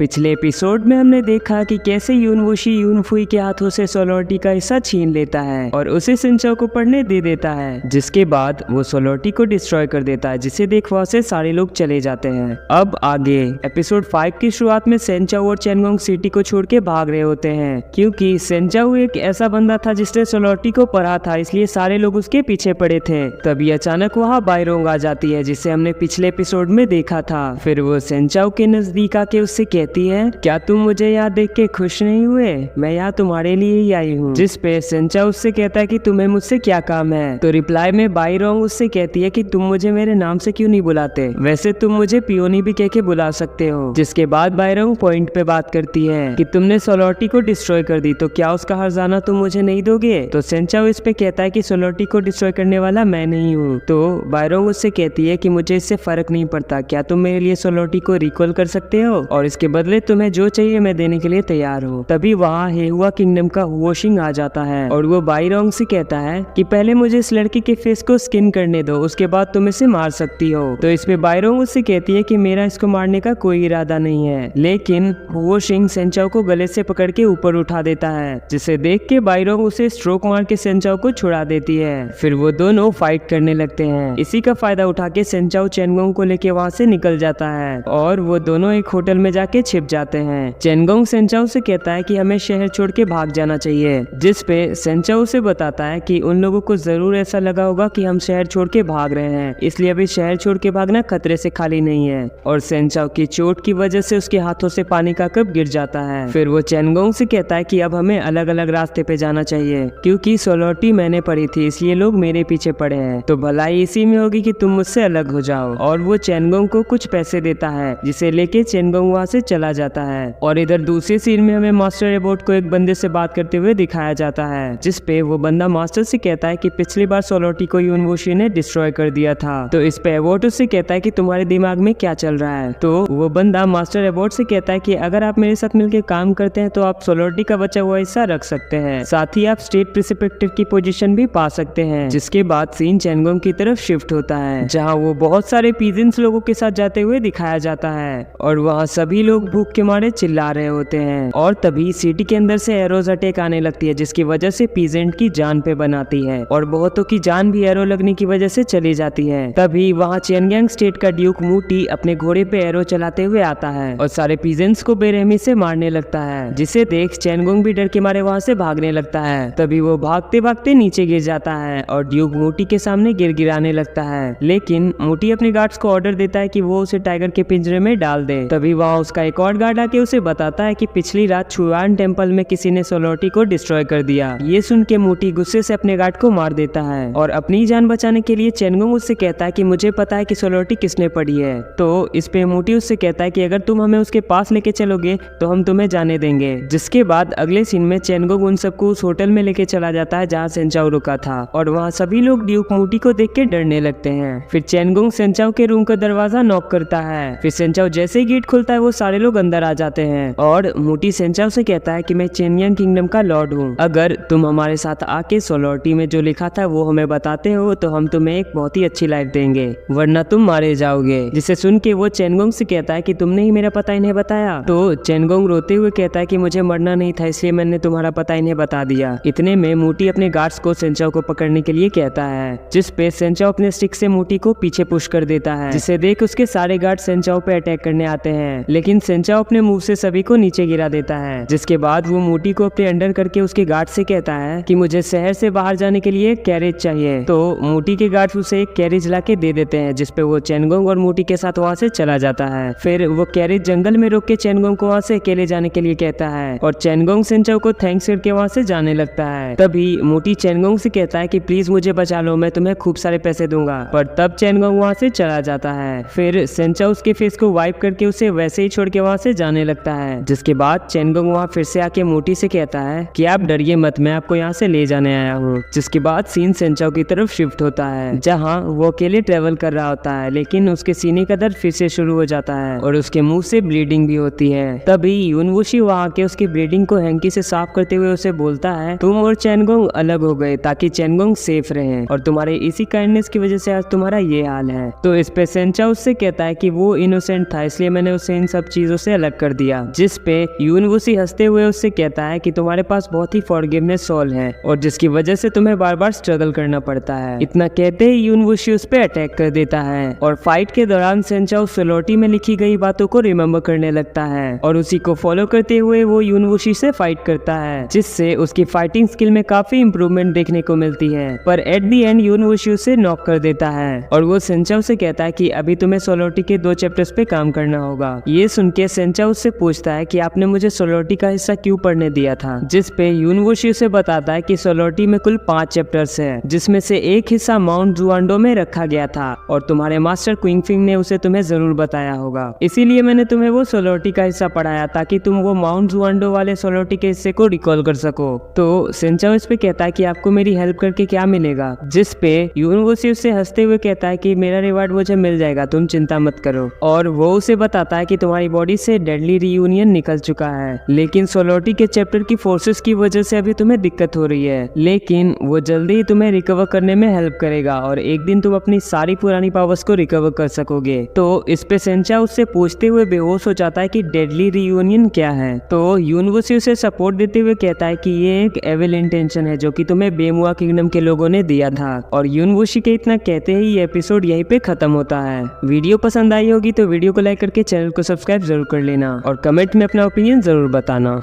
पिछले एपिसोड में हमने देखा कि कैसे यूनवुशी यूनफुई के हाथों से सोलोटी का हिस्सा छीन लेता है और उसे सेंचाओ को पढ़ने दे देता है, जिसके बाद वो सोलोटी को डिस्ट्रॉय कर देता है, जिसे देख वहाँ से सारे लोग चले जाते हैं। अब आगे एपिसोड 5 की शुरुआत में सेंचाओ और चेनगोंग सिटी को छोड़ के भाग रहे होते हैं, क्योंकि सेंचाओ एक ऐसा बंदा था जिसने सोलोटी को पढ़ा था, इसलिए सारे लोग उसके पीछे पड़े थे। तभी अचानक वहाँ बायरोंग आ जाती है, जिसे हमने पिछले एपिसोड में देखा था। फिर वो सेंचाओ के नजदीक आके उससे कहती है, क्या तुम मुझे यहाँ देख के खुश नहीं हुए? मैं यहाँ तुम्हारे लिए ही आई हूँ। जिस पे सेंचाओ उससे कहता है कि तुम्हें मुझसे क्या काम है? तो रिप्लाई में बायरोंग उससे कहती है कि तुम मुझे मेरे नाम से क्यों नहीं बुलाते? वैसे तुम मुझे पियोनी भी कह के बुला सकते हो। जिसके बाद बायरोंग पॉइंट पे बात करती है कि तुमने सोलोटी को डिस्ट्रॉय कर दी, तो क्या उसका हर्जाना तुम मुझे नहीं दोगे? तो सेंचाओ इस पे कहता है कि सोलोटी को डिस्ट्रॉय करने वाला मैं नहीं हूँ। तो बायरोंग उससे कहती है कि मुझे इससे फर्क नहीं पड़ता, क्या तुम मेरे लिए सोलोटी को रिकॉल कर सकते हो और इसके बदले तुम्हें जो चाहिए मैं देने के लिए तैयार हूँ। तभी वहाँ हेहुआ किंगडम का हुओशिंग आ जाता है और वो बायरोंग से कहता है कि पहले मुझे इस लड़की के फेस को स्किन करने दो, उसके बाद तुम इसे मार सकती हो। तो इस पे बायरोंग उससे कहती है कि मेरा इसको मारने का कोई इरादा नहीं है, लेकिन हुओशिंग सेंचाओ को गले से पकड़ के ऊपर उठा देता है, जिसे देख के बायरोंग उसे स्ट्रोक मार के सेंचाओ को छुड़ा देती है। फिर वो दोनों फाइट करने लगते हैं। इसी का फायदा उठा के सेंचाओ चेनगोंग को लेके वहाँ से निकल जाता है और वो दोनों एक होटल में जाके छिप जाते हैं। चेनगोंग सेंचाओ से कहता है कि हमें शहर छोड़ के भाग जाना चाहिए, जिस पे सेंचाओ से बताता है कि उन लोगों को जरूर ऐसा लगा होगा कि हम शहर छोड़ के भाग रहे हैं, इसलिए अभी शहर छोड़ के भागना खतरे से खाली नहीं है। और सेंचाओ की चोट की वजह से उसके हाथों से पानी का कप गिर जाता है। फिर वो चेनगोंग से कहता है कि अब हमें अलग अलग रास्ते पे जाना चाहिए, क्योंकि सोलोटी मैंने पढ़ी थी, इसलिए लोग मेरे पीछे पड़े हैं, तो भलाई इसी में होगी कि तुम मुझसे अलग हो जाओ। और वो चेनगोंग को कुछ पैसे देता है, जिसे लेके चेनगोंग वहाँ से चला जाता है। और इधर दूसरे सीन में हमें मास्टर एबोट को एक बंदे से बात करते हुए दिखाया जाता है, जिस पे वो बंदा मास्टर से कहता है कि पिछली बार सोलोटी को यूनवुशी ने डिस्ट्रॉय कर दिया था। तो इस पे एबोट उससे कहता है कि तुम्हारे दिमाग में क्या चल रहा है? तो वो बंदा मास्टर एबोट से कहता है कि अगर आप मेरे साथ मिलकर काम करते हैं तो आप सोलोटी का बचा हुआ हिस्सा रख सकते हैं, साथ ही आप स्टेट प्रिसिपेक्टिव की पोजीशन भी पा सकते हैं। जिसके बाद सीन चेनगोंग की तरफ शिफ्ट होता है, जहाँ वो बहुत सारे पीजेंट्स लोगों के साथ जाते हुए दिखाया जाता है और वहाँ सभी लोग भूख के मारे चिल्ला रहे होते हैं। और तभी सिटी के अंदर से एरोज अटैक आने लगती है, जिसकी वजह से पीजेंट की जान पे बनाती है और बहुतों की जान भी एरो लगने की वजह से चली जाती है। तभी वहाँ चेनगयांग स्टेट का ड्यूक मूटी अपने घोड़े पे एरो चलाते हुए आता है और सारे पीजेंट्स को बेरहमी से मारने लगता है, जिसे देख चेनगोंग भी डर के मारे वहाँ से भागने लगता है। तभी वो भागते भागते नीचे गिर जाता है और ड्यूक मूटी के सामने गिराने लगता है, लेकिन मूटी अपने गार्ड्स को ऑर्डर देता है कि वो उसे टाइगर के पिंजरे में डाल दे। तभी वहाँ उसका एक और गार्ड आके उसे बताता है कि पिछली रात छुआन टेम्पल में किसी ने सोलोटी को डिस्ट्रॉय कर दिया। ये सुन के मूटी गुस्से से अपने गार्ड को मार देता है और अपनी जान बचाने के लिए चेनगोंग उससे कहता है कि मुझे पता है कि सोलोटी किसने पढ़ी है। तो इस पे मूटी उससे कहता है कि अगर तुम हमें उसके पास लेके चलोगे तो हम तुम्हें जाने देंगे। जिसके बाद अगले सीन में चेनगोंग उन सबको उस होटल में लेके चला जाता है जहाँ सेंचाओ रुका था और वहाँ सभी लोग ड्यूक मूटी को देख के डरने लगते हैं। फिर चेनगोंग सेंचाओ के रूम का दरवाजा नॉक करता है। फिर सेंचाओ जैसे ही गेट खुलता है वो सारे लोग अंदर आ जाते हैं और मूटी सेंचाओ से कहता है कि मैं चेनगयांग किंगडम का लॉर्ड हूँ, अगर तुम हमारे साथ आके सोलोटी में जो लिखा था वो हमें बताते हो तो हम तुम्हें एक बहुत ही अच्छी लाइफ देंगे, वरना तुम मारे जाओगे। जिसे सुन के वो चेनगोंग से कहता है कि तुमने ही मेरा पता इन्हें बताया। तो चेनगोंग रोते हुए कहता है कि मुझे मरना नहीं था, इसलिए मैंने तुम्हारा पता इन्हें बता दिया। इतने में मूटी अपने गार्ड्स को सेंचाओ को पकड़ने के लिए कहता है, जिस पे सेंचाओ अपने स्टिक से मूटी को पीछे पुश कर देता है, जिसे देख उसके सारे गार्ड सेंचाओ पे अटैक करने आते हैं, लेकिन सेंचाओ अपने मुंह से सभी को नीचे गिरा देता है। जिसके बाद वो मूटी को अपने अंडर करके उसके गार्ड से कहता है कि मुझे शहर से बाहर जाने के लिए एक कैरेज चाहिए। तो मूटी के गार्ड्स उसे एक कैरेज लाके दे देते हैं, जिसपे वो चेनगोंग और मूटी के साथ वहाँ से चला जाता है। फिर वो कैरेज जंगल में रोक के चेनगोंग को वहाँ से अकेले जाने के लिए कहता है और चेनगोंग सेंचाओ को थैंक्स करके वहाँ से जाने लगता है। तभी मूटी चेनगोंग से कहता है कि प्लीज मुझे बचा लो, मैं तुम्हें खूब सारे पैसे दूंगा, पर तब चेनगोंग वहाँ से चला जाता है। फिर सेंचाओ उसके फेस को वाइप करके उसे वैसे ही छोड़ के वहाँ से जाने लगता है। जिसके बाद चेनगोंग वहाँ फिर से आके मूटी से कहता है कि आप डरिए मत, मैं आपको यहाँ से ले जाने आया हूँ। जिसके बाद सीन सेंचाओ की तरफ शिफ्ट होता है, जहाँ वो अकेले ट्रेवल कर रहा होता है, लेकिन उसके सीने का दर्द फिर से शुरू हो जाता है और उसके मुंह से ब्लीडिंग भी होती है। तभी यूनवुशी वहाँ के उसकी ब्लीडिंग को हैंकी से साफ करते हुए उसे बोलता है, तुम और चेनगोंग अलग हो गए ताकि चेनगोंग सेफ रहे और तुम्हारे इसी काइंडनेस की वजह से आज तुम्हारा ये हाल है। तो इस पे सेंचाओ उससे कहता है कि वो इनोसेंट था, इसलिए मैंने उसे इन सब चीजों चीजों से अलग कर दिया। जिस पे यूनवूशी हंसते हुए उससे कहता है कि तुम्हारे पास बहुत ही फॉरगिवनेस सोल है और जिसकी वजह से तुम्हें बार बार स्ट्रगल करना पड़ता है। इतना कहते ही यूनवूशी उस पे अटैक कर देता है और फाइट के दौरान सेंचाओ सोलोटी में लिखी गई बातों को रिमेम्बर करने लगता है और उसी को फॉलो करते हुए वो यूनवूशी से फाइट करता है, जिससे उसकी फाइटिंग स्किल में काफी इंप्रूवमेंट देखने को मिलती है। पर एट द एंड यूनवूशी उसे नॉक कर देता है और वो सेंचाओ से कहता है कि अभी तुम्हें सोलोटी के 2 चैप्टर्स पे काम करना होगा। ये सुन के सेंचाओ उससे पूछता है कि आपने मुझे सोलोटी का हिस्सा क्यों पढ़ने दिया था, जिस पे यूनवूशी उसे बताता है कि सोलोटी में कुल 5 चैप्टर्स है, जिसमें से एक हिस्सा माउंट जुआंडो में रखा गया था और तुम्हारे मास्टर क्विंगफिंग ने उसे तुम्हें जरूर बताया होगा। इसीलिए मैंने तुम्हें वो सोलोटी का हिस्सा पढ़ाया ताकि तुम वो माउंट जुआंडो वाले सोलोटी के हिस्से को रिकॉल कर सको। तो सेंचाओ इस पे कहता है कि आपको मेरी हेल्प करके क्या मिलेगा, जिस पे यूनवूशी उससे हंसते हुए कहता है कि मेरा रिवार्ड मुझे मिल जाएगा, तुम चिंता मत करो। और वो उसे बताता है कि तुम्हारी बॉडी से डेडली रीयूनियन निकल चुका है, लेकिन सोलोटी के चैप्टर की फोर्सेस की वजह से अभी तुम्हें दिक्कत हो रही है, लेकिन वो जल्दी ही तुम्हें रिकवर करने में हेल्प करेगा और एक दिन तुम अपनी सारी पुरानी पावर्स को रिकवर कर सकोगे। तो इस पे सेंचाओ उससे पूछते हुए बेहोश हो जाता है कि डेडली रीयूनियन क्या है। तो यूनवूशी उसे सपोर्ट देते हुए कहता है कि ये एक एविल इंटेंशन है जो कि तुम्हें बेमुआ किंगडम के लोगों ने दिया था। और यूनवूशी के इतना कहते ही ये एपिसोड यहीं पे खत्म होता है। वीडियो पसंद आई होगी तो वीडियो को लाइक करके चैनल को सब्सक्राइब जरूर कर लेना और कमेंट में अपना ओपिनियन जरूर बताना।